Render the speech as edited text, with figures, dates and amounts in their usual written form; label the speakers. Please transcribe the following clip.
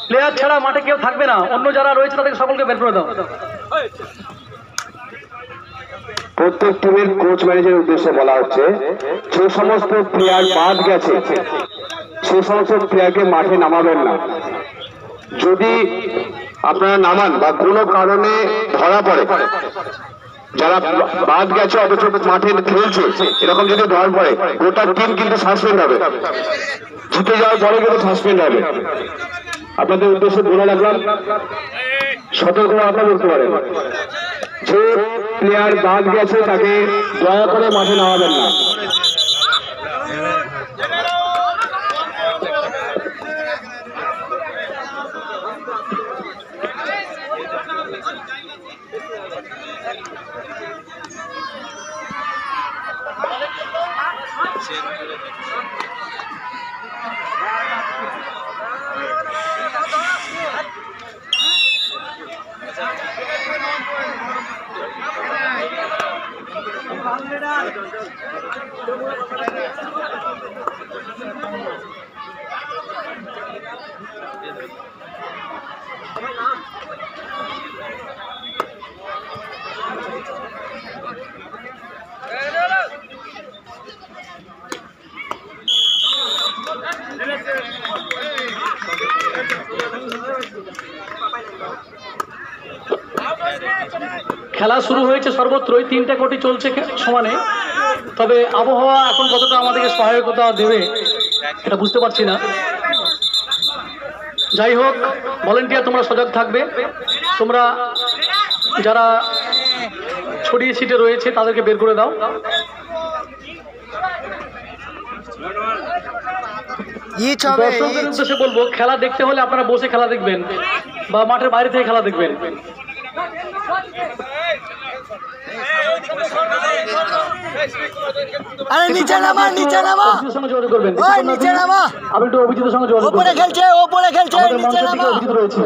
Speaker 1: Player ছাড়া মাঠে কেউ থাকবে না, অন্য যারা রয়েছে তাদেরকে সকলকে বের করে দাও।
Speaker 2: প্রত্যেক টিমের কোচ ম্যানেজারের উদ্দেশ্যে বলা হচ্ছে, যে সমস্ত প্লেয়ার বাদ গেছে সে সমস্ত প্লেয়ারকে মাঠে নামাবেন না। যদি আপনারা নামান বা কোনো কারণে ধরা পড়ে যারা বাদ গেছে অথচ মাঠে খেলছে, এরকম যদি ধরা পড়ে গোটা টিম কিন্তু সাসপেন্ড হবে, জিতে যাওয়ার পরে কিন্তু সাসপেন্ড হবে। আপনাদের উদ্দেশ্যে বলে রাখলাম, সতর্ক আপনারা বলতে পারেন। যে প্লেয়ার বাদ গেছে তাকে দয়া করে মাঠে নামাবেন না।
Speaker 1: খেলা শুরু হয়েছে সর্বত্রই, 3টে কোটি চলছে সমানে। তবে আবহাওয়া এখন কতটা আমাদেরকে সহায়তা দেবে এটা বুঝতে পারছি না। যাই হোক, ভলেন্টিয়ার তোমরা সজাগ থাকবে। তোমরা যারা ছড়িয়ে ছিটে রয়েছে তাদেরকে বের করে দাও। দর্শকদের উদ্দেশ্যে বলবো, খেলা দেখতে হলে আপনারা বসে খেলা দেখবেন বা মাঠের বাইরে থেকে খেলা দেখবেন।
Speaker 3: আরে নিচে নামা, নিচে নামা,
Speaker 1: সঙ্গে যোগাযোগ করবেন।
Speaker 3: ওই নিচে নামা,
Speaker 1: আপনি একটু অভিজিতের সঙ্গে যোগাযোগ করবেন।
Speaker 3: ওপরে খেলছে, ওপরে খেলছে, নিচে নামা।
Speaker 1: অভিজিৎ রয়েছে।